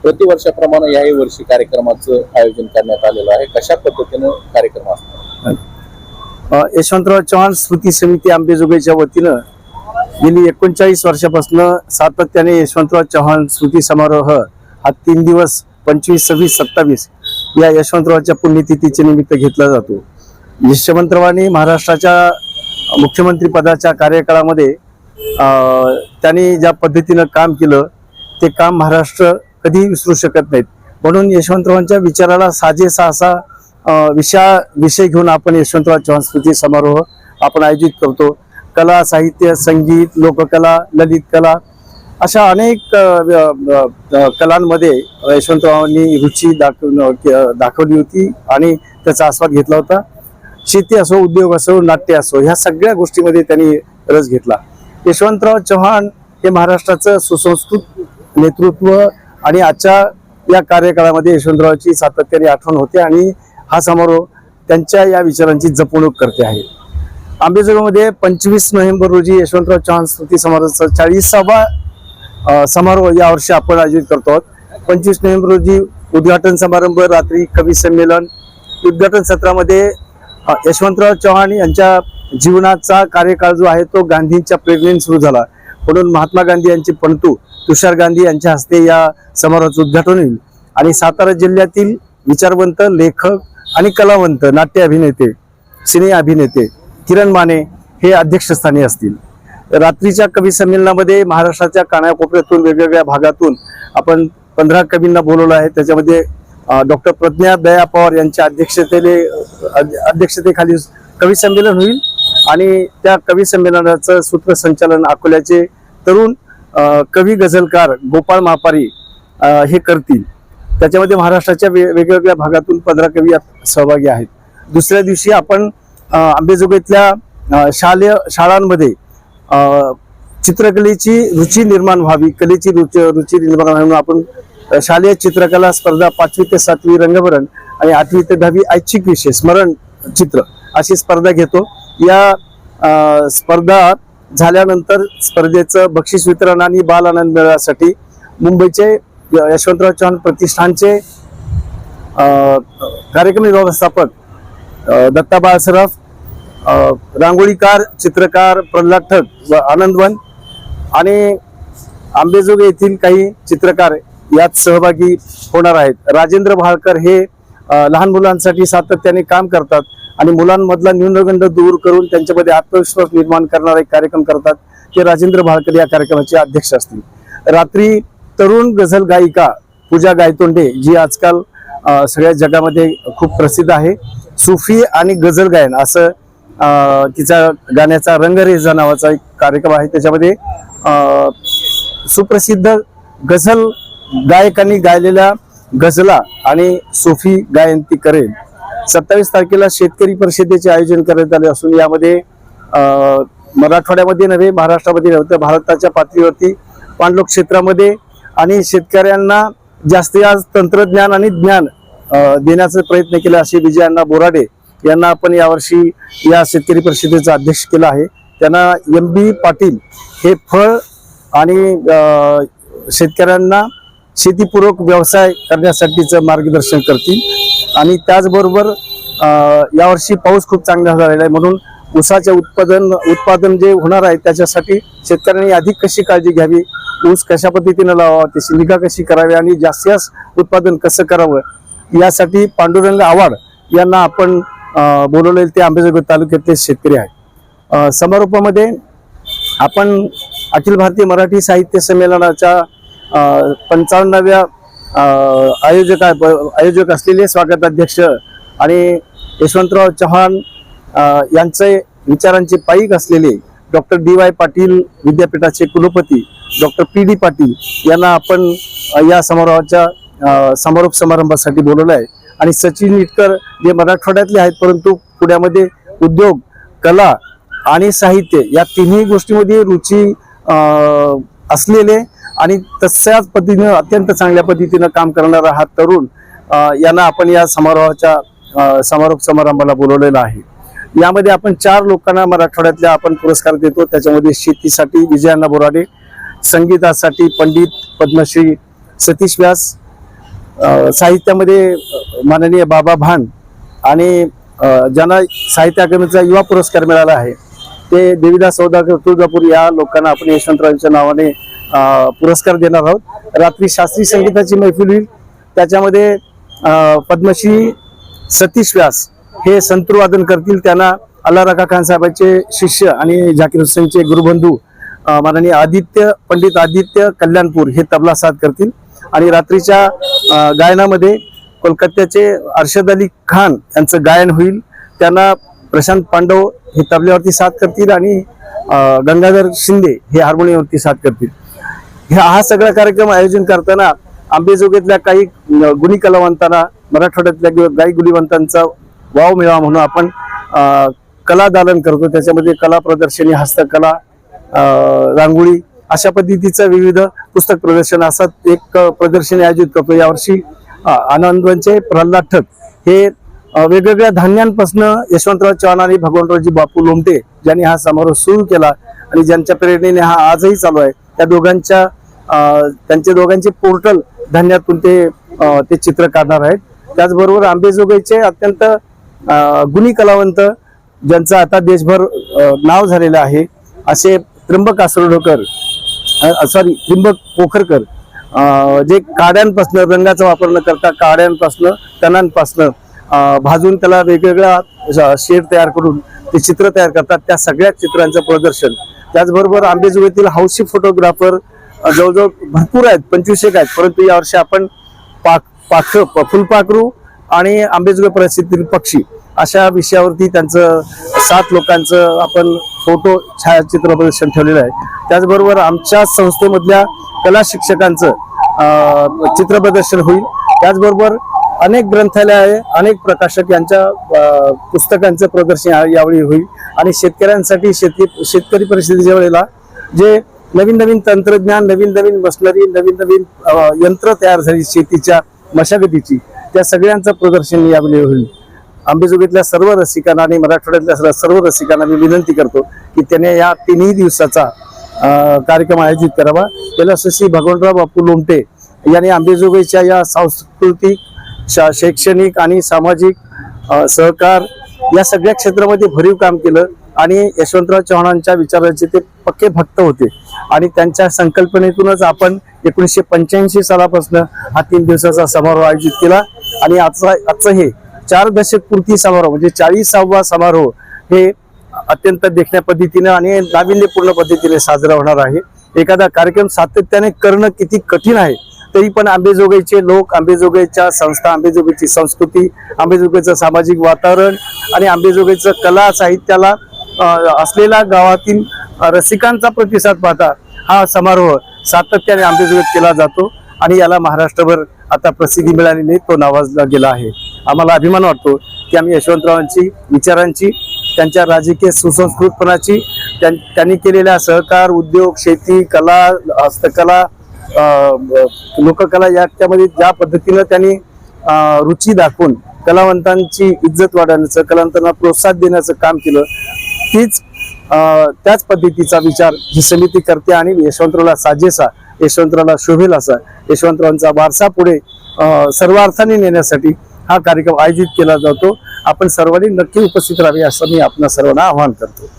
प्रतिवर्षाप्रमाणे याही वर्षी कार्यक्रमाचं आयोजन करण्यात आलेलं आहे. कशा पद्धतीनं कार्यक्रम असणार? यशवंतराव चव्हाण स्मृती समिती अंबेजोगाईच्या वतीनं गेली 39 वर्षापासून सातत्याने यशवंतराव चव्हाण स्मृती समारोह हा 3 दिवस 25, 26, 27 या यशवंतरावांच्या पुण्यतिथीच्या निमित्त घेतला जातो. यशवंतरावांनी महाराष्ट्राच्या मुख्यमंत्री पदाच्या कार्यकाळामध्ये त्यांनी ज्या पद्धतीनं काम केलं ते काम महाराष्ट्र कधीही विसरू शकत नाहीत. म्हणून यशवंतरावांच्या विचाराला साजेसा असा विषय घेऊन आपण यशवंतराव चव्हाण स्मृती समारोह आपण आयोजित करतो. कला, साहित्य, संगीत, लोककला, ललित कला अशा अनेक कलांमध्ये यशवंतरावांनी रुची दाखवली होती आणि त्याचा आस्वाद घेतला होता. शेती असो, उद्योग असो, नाट्य असो, ह्या सगळ्या गोष्टीमध्ये त्यांनी रस घेतला. यशवंतराव चव्हाण हे महाराष्ट्राचं सुसंस्कृत नेतृत्व आणि आजच्या या कार्यकाळामध्ये यशवंतरावांची सातत्याने आठवण होते आणि हा समारोह त्यांच्या या विचारांची जपणूक करते आहे. अंबेजोगाईमध्ये 25 नोव्हेंबर रोजी यशवंतराव चव्हाण स्मृती समारोहाचा 40वा समारोह यावर्षी आपण आयोजित करतो आहोत. 25 नोव्हेंबर रोजी उद्घाटन समारंभ, रात्री कवी संमेलन. उद्घाटन सत्रामध्ये यशवंतराव चव्हाण यांच्या जीवनाचा कार्यकाळ जो आहे तो गांधींच्या प्रेरणेने सुरू झाला. म्हणून महात्मा गांधी यांचे पणतू तुषार गांधी यांच्या हस्ते या समारोहाचं उद्घाटन होईल आणि सातारा जिल्ह्यातील विचारवंत, लेखक आणि कलावंत, नाट्य अभिनेते, सिने अभिनेते किरण माने हे अध्यक्षस्थानी असतील. रात्रीच्या कवी संमेलनामध्ये महाराष्ट्राच्या कानाकोपऱ्यातून वेगवेगळ्या भागातून आपण 15 कवींना बोलवलं आहे. त्याच्यामध्ये डॉक्टर प्रज्ञा दया पवार यांच्या अध्यक्षतेखाली कवी संमेलन होईल आणि त्या कवी संमेलनाचं सूत्रसंचालन अकोल्याचे तरुण कवी गझलकार गोपाळ मापारी हे करतील. त्याच्यामध्ये महाराष्ट्राच्या वेगवेगळ्या भागातून 15 कवी सहभागी आहेत. दुसऱ्या दिवशी आपण अंबेजोगाईतल्या शाळांमध्ये चित्रकलेची रुची निर्माण व्हावी, कलेची रुची निर्माण व्हावी म्हणून आपण शालेय चित्रकला स्पर्धा 5वी ते 7वी रंगभरण आणि 8वी ते 10वी ऐच्छिक विषय स्मरण चित्र अशी स्पर्धा घेतो. या स्पर्धा झाल्यानंतर स्पर्धेचं बक्षीस वितरण आणि बाल आनंद मिळवण्यासाठी मुंबईचे यशवंतराव चव्हाण प्रतिष्ठानचे कार्यक्रम व्यवस्थापक दत्ता बाळसराफ, रांगोळीकार, चित्रकार प्रल्हाद ठग व आनंदवन आणि अंबेजोगाई येथील काही चित्रकार यात सहभागी होणार आहेत. राजेंद्र भाळकर हे लहान मुलांसाठी सातत्याने काम करतात आणि मुलांमधला न्यूनगंड दूर करून त्यांच्यामध्ये आत्मविश्वास निर्माण करणारा एक कार्यक्रम करतात. ते राजेंद्र भाळकर या कार्यक्रमाचे अध्यक्ष असतील. रात्री तरुण गझल गायिका पूजा गायतोंडे, जी आजकाल सगळ्या जगामध्ये खूप प्रसिद्ध आहे, सुफी आणि गझल गायन असं तिचा गाण्याचा रंगरेजा नावाचा एक कार्यक्रम आहे. त्याच्यामध्ये सुप्रसिद्ध गझल गायकांनी गायलेल्या गझला आणि सुफी गायन ती करेल. 27 तारखेला शेतकरी परिषदेचे आयोजन करण्यात आले असून यामध्ये मराठवाड्यामध्ये नव्हे, महाराष्ट्रामध्ये नव्हे, भारताच्या पातळीवरती पाणलोट क्षेत्रामध्ये आणि शेतकऱ्यांना जास्तीत जास्त तंत्रज्ञान आणि ज्ञान देण्याचा प्रयत्न केला. असे विजय बोराडे यांना आपण यावर्षी या शेतकरी परिषदेचा अध्यक्ष केला आहे. त्यांना MB पाटील हे फळ आणि शेतकऱ्यांना शेतीपूरक व्यवसाय करण्यासाठीचं मार्गदर्शन करतील. आणि त्याचबरोबर यावर्षी पाऊस खूप चांगला झालेला आहे म्हणून ऊसाचे उत्पादन जे होणार आहे त्याच्यासाठी शेतकऱ्यांनी अधिक कशी काळजी घ्यावी, ऊस कशा पद्धतीने लावावा, त्याची निगा कशी करावी आणि जास्तीत जास्त उत्पादन कसं करावं यासाठी पांडुरंग आव्हाड यांना आपण बोलवलेले ते अंबेजोगाई तालुक्यातले शेतकरी आहेत. समारोपामध्ये आपण अखिल भारतीय मराठी साहित्य संमेलनाच्या 55व्या आयोजक असलेले स्वागताध्यक्ष आणि यशवंतराव चव्हाण यांचे विचारांचे पाईक असलेले डॉक्टर DY पाटील विद्यापीठाचे कुलपती डॉक्टर PD पाटील यांना आपण या समारोहाच्या समारोप समारंभासाठी बोलवलं आहे. आणि सचिन इटकर जे मराठवाड्यातले आहेत परंतु पुण्यामध्ये उद्योग, कला आणि साहित्य या तिन्ही गोष्टींमध्ये रुची असलेले आणि तशाच पद्धतीने अत्यंत चांगल्या पद्धतीने काम करणारा हा तरुण यांना आपण या समारोहाच्या समारोप समारंभाला बोलवलेला आहे. यामध्ये आपण 4 लोकांना मराठवाड्यातल्या आपण पुरस्कार देतो. त्याच्यामध्ये शेतीसाठी विजय बोराडे, संगीतासाठी पंडित पद्मश्री सतीश व्यास, साहित्यामध्ये माननीय बाबा भान आणि ज्यांना साहित्य अकादमीचा युवा पुरस्कार मिळाला आहे ते देवीदास सौदागर तुळजापूर या लोकांना आपण यशवंतरावांच्या नावाने पुरस्कार देणार आहोत. रात्री शास्त्रीय संगीताची मैफिल होईल. त्याच्यामध्ये पद्मश्री सतीश व्यास हे संतूर वादन करतील. त्यांना अल्ला रखा खान साहेबांचे शिष्य आणि झाकीर हुसेनचे गुरुबंधू माननीय पंडित आदित्य कल्याणपूर हे तबला साथ करतील. आणि रात्रीच्या गायनामध्ये कोलकात्याचे अर्शद अली खान यांचं गायन होईल. त्यांना प्रशांत पांडव हे तबल्यावरती साथ करतील आणि गंगाधर शिंदे हे हार्मोनियमवरती साथ करतील. हा सगळा कार्यक्रम आयोजन करताना आंबेजोगाईतल्या काही गुणी कलावंतांना, मराठवाड्यातल्या गाई गुणीवंतांचा वाव मिळावा म्हणून आपण कला दालन करतो. त्याच्यामध्ये कला प्रदर्शनी, हस्तकला, रांगोळी अशा पद्धतीचं विविध पुस्तक प्रदर्शन असं एक प्रदर्शनी आयोजित करतो. यावर्षी आनंदवनचे प्रल्हाद ठक हे वेगवेगळ्या धान्यांपासून यशवंतराव चव्हाण आणि भगवंतरावजी बापू लोमटे ज्यांनी हा समारोह सुरू केला आणि ज्यांच्या प्रेरणेने हा आजही चालू आहे, त्यांच्या दोघांचे पोर्टल धान्यातून ते चित्र काढणार आहेत. त्याचबरोबर आंबेजोगाईचे अत्यंत गुणी कलावंत ज्यांचं आता देशभर नाव झालेलं आहे असे त्र्यंबक पोखरकर जे काड्यांपासनं, रंगाचा वापर न करता काड्यांपासनं, तणांपासनं भाजून त्याला वेगवेगळा शेड तयार करून ते चित्र तयार करतात. त्या सगळ्या चित्रांचं प्रदर्शन. त्याचबरोबर आंबेजोगाईतील हौशी फोटोग्राफर जवळजवळ भरपूर आहेत, 25 आहेत. परंतु यावर्षी आपण फुलपाखरू आणि आंबेजोगाई परिस्थितीतील पक्षी अशा विषयावरती त्यांचं 7 लोकांचं आपण फोटो छायाचित्र प्रदर्शन ठेवलेलं आहे. त्याचबरोबर आमच्या संस्थेमधल्या कला शिक्षकांचं चित्र प्रदर्शन होईल. त्याचबरोबर अनेक ग्रंथालय आहे, अनेक प्रकाशक यांच्या पुस्तकांचं प्रदर्शन यावेळी होईल. आणि शेतकऱ्यांसाठी शेतकरी परिस्थितीच्या वेळेला जे नवीन नवीन तंत्रज्ञान, नवीन नवीन मशिनरी, नवीन नवीन यंत्र तयार झाली शेतीच्या मशागतीची, त्या सगळ्यांचं प्रदर्शन यावेळी होईल. आंबेजोगाईतल्या सर्व रसिकांना आणि मराठवाड्यातल्या सर्व रसिकांना मी विनंती करतो की त्याने या 3 दिवसाचा कार्यक्रम आयोजित करावा. त्याला श्री भगवंतराव बापू लोमटे यांनी आंबेजोगाईच्या या सांस्कृतिक, शैक्षणिक आणि सामाजिक सहकार या सगळ्या क्षेत्रामध्ये भरीव काम केलं आणि यशवंतराव चव्हाणांच्या विचारांचे ते पक्के भक्त होते. आणि त्यांच्या संकल्पनेतूनच आपण 1985 सालापासून हा 3 दिवसाचा समारोह आयोजित केला. आणि आजचं हे 4 दशक पूर्ती समारोह म्हणजे 40वा समारोह हे अत्यंत देखण्या पद्धतीने आणि नाविन्यपूर्ण पद्धतीने साजरा होणार आहे. एखादा कार्यक्रम सातत्याने करणं किती कठीण आहे, तरी पण आंबेजोगाईचे लोक, आंबेजोगाईच्या संस्था, आंबेजोगाईची संस्कृती, आंबेजोगाईचं सामाजिक वातावरण आणि आंबेजोगाईचं कला साहित्याला असलेला गावातील रसिकांचा प्रतिसाद पाहता हा समारोह सातत्याने आंबेजोगाईत केला जातो. आणि याला महाराष्ट्रभर आता प्रसिद्धी मिळालेली, तो नावाजला गेला आहे. आम्हाला अभिमान वाटतो की आम्ही यशवंतरावांची विचारांची, त्यांच्या राजकीय सुसंस्कृतपणाची, त्यांनी केलेल्या सहकार, उद्योग, शेती, कला, हस्तकला, लोककला याच्यामध्ये ज्या पद्धतीनं त्यांनी रुची दाखवून कलावंतांची इज्जत वाढवण्याचं, कलावंतांना प्रोत्साहन देण्याचं काम केलं, त्याच पद्धतीचा विचार ही समिती करते. आणि यशवंतरावला साजेसा, यशवंतरावला शोभेल असा, यशवंतरावांचा वारसा पुढे सर्व अर्थाने नेण्यासाठी हा कार्यक्रम आयोजित केला जातो. आपण सर्वांनी नक्की उपस्थित राहावे असं मी आपल्या सर्वांना आवाहन करतो.